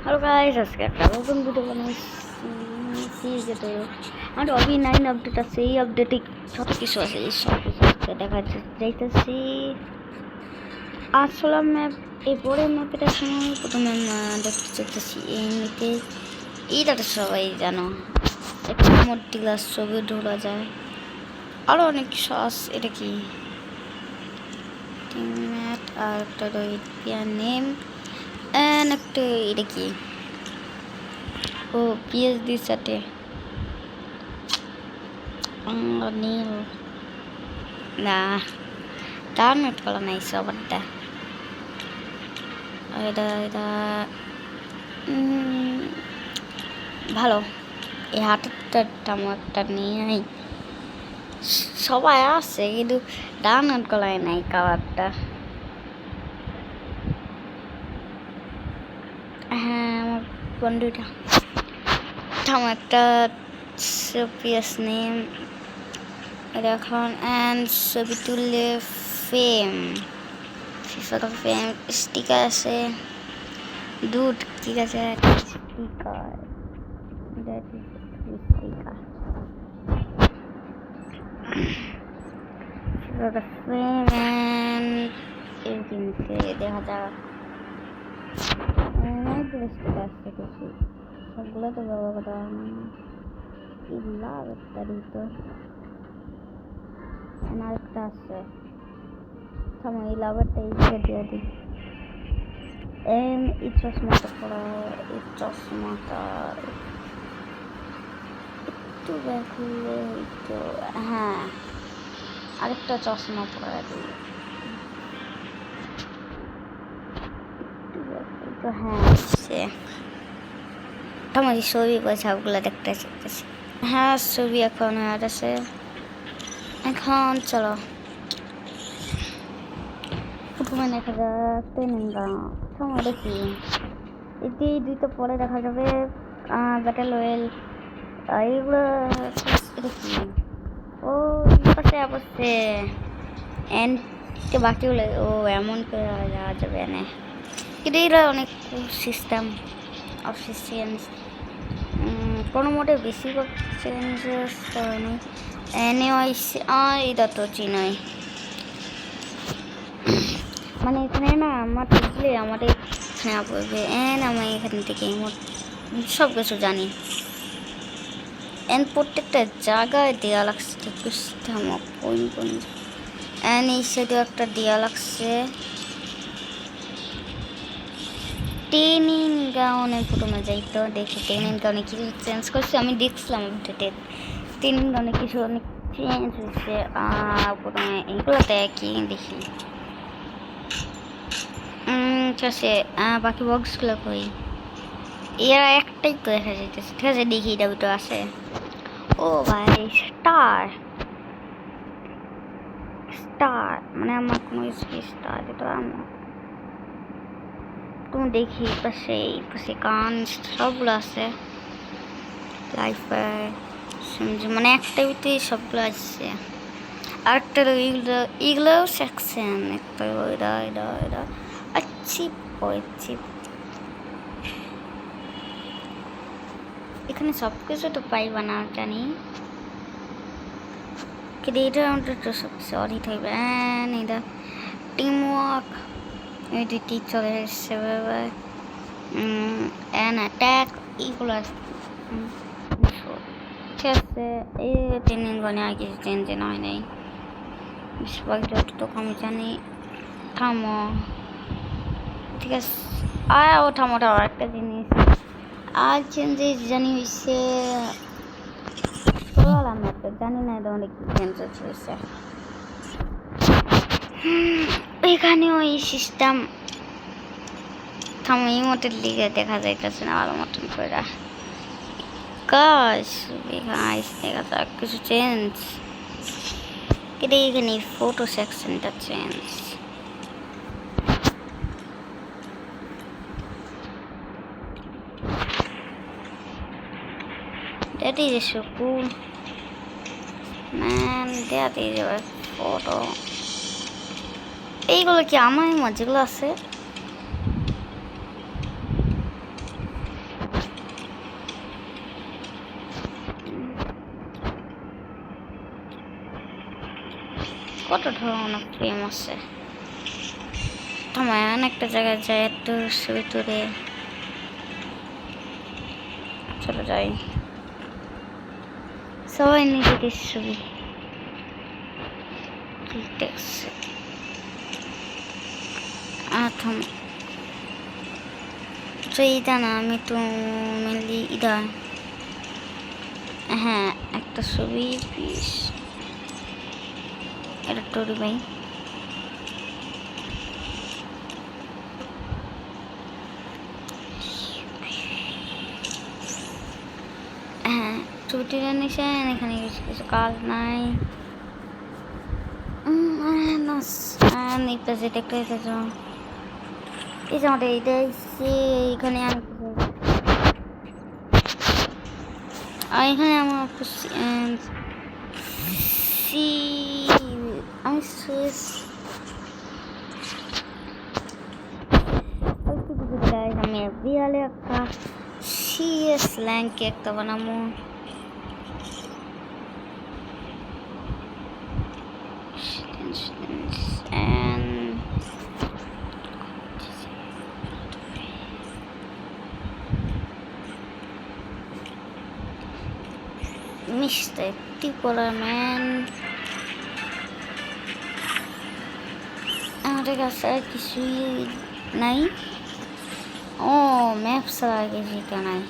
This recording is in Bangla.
হ্যালো গাইস, আজকে একটা নতুন ভিডিও বানাইছি যেটা আমার অবি 9 আপডেট আছে। এই আপডেটে যত কিছু আছে এই সব কিছু দেখা যাইতেছি। আসলে ম্যাপ এই বড় ম্যাপটার সময় প্রথমে দেখতে চাইতেছি এই ম্যাপে এইটা তো সবাই জানো, একটা মোটি গ্লাস ছবি ঢোলা যায়, আরও অনেক কিছু আছে। এটা কি টিমমেট আর একটা নেম এন্ড একটা এটা কি ও পিএইচডি সাথে নীল না ডাউনলোড করা নাই সবারটা। এটা এটা ভালো। এই হাতেরটা একটা নিয়ে সবাই আছে কিন্তু ডাউনলোড করাই নাই কালারটা। হ্যাঁ, আমার বন্ধুটা একটা পিএস নেম এখন অ্যান্ড ছবি তুললে ফেম ফিফা ফেম স্টিকার আছে দুধ, ঠিক আছে স্টিকার দেখা যাক স্টিকার আসছে কিছু, সবগুলো তো ব্যবহার করা হয় না। আরেকটা আছে এই লাভারটা দিয়ে দিই। এই চশমাটা পড়া, এই চশমাটা একটু দেখলে একটু, হ্যাঁ আরেকটা চশমা পড়া দিই তো। হ্যাঁ সে আমার ছবি সবগুলো দেখতে চাইতেছি। হ্যাঁ ছবি এখন আর আছে। এখন চলো প্রথমে দেখা যাক ট্রেনিং সময় দেখি এটি দুইটা পরে দেখা যাবে। ব্যাটেল রয়েল এইগুলো দেখি ও পাশে অবশ্যই এন্ড বাকিগুলো ও এমন করে যাওয়া যাবে না, কিন্তু এরা অনেক সিস্টেম অফ চেঞ্জ কোনো মোটে বেশি চেঞ্জেস হয়নি। এটা তো চিনই, মানে এখানে না আমার দেখলে আমার এখানে পড়বে এন আমি এখান থেকে সব কিছু জানি। এন প্রত্যেকটা জায়গায় দেওয়া লাগছে বুঝতে আমার কোন কোন এন এই সাইডেও একটা দেওয়া লাগছে। ট্রেনিং গ্রাউন্ডে প্রথমে যাইতো দেখি ট্রেনিং গ্রাউন্ডে কিছু চেঞ্জ করছে, আমি দেখছিলাম আপডেটে ট্রেনিং গ্রাউন্ডে কিছু অনেক চেঞ্জ হয়েছে। প্রথমে এইগুলোতে কি দেখি ঠিক আছে। বাকি বক্সগুলো কই এরা একটাই তো দেখা যাইতেছে, ঠিক আছে দেখি এটা দুটো আছে। ও ভাই স্টার স্টার মানে আমার কোনো স্টার যেটা তুমি দেখি পাশে পাশে কান সবগুলো আছে লাইফ মানে একটা ভিতরে সবগুলো আসছে। আরেকটা এগুলোও সেকশন একটা এটা চিপ ওই চিপ এখানে সব কিছু তো পাইবা না জানি, কিন্তু এটা তো সব কিছু অনেক থাকবে। এটা টিম ওয়ার্ক এই দুটি চলে এসছে অ্যাটাক এইগুলো ঠিক আছে। এই ট্রেনিং গনে আর কিছু চেঞ্জ হয় নাই বেশিরভাগ যতটুকু আমি জানি। থামো ঠিক আছে ও থামো একটা জিনিস আর চেঞ্জ জানি হয়েছে আমি একটা জানি না এটা অনেক চেঞ্জ হয়েছে। এখানেও এই সিস্টেম থামো এই মতের লিগে দেখা যাইতেছে না ভালো মতন করে কাজ দেখা যাক কিছু চেঞ্জ। কিন্তু এখানে ফটো সেকশনটা change that is so cool man, that is a photo। এইগুলো কি আমার যেগুলো আছে কত ধরনের প্রেম আছে। তেমন একটা জায়গায় যায় একটু ভিতরে চলে যাই, সবাই নিজেদের ছবি তুলতেছে। তো এটা না, আমি তো মেনলি এটা, হ্যাঁ একটা ছবি পিস, এটা টরি ভাই। হ্যাঁ ছবিটি জানিয়েছেন, এখানে কিছু কিছু কাজ নাই। এই পাশে দেখতে এই যে আমাদের এইটা এখানে এখানে আমার আমি আমি বিয়ালে একটা সিএস ল্যাঙ্কে একটা বানাবো। Mr. Tipola Man, আমাদের কাছে আর কিছুই নাই। ও ম্যাপ ছাড়া কিছু নাই।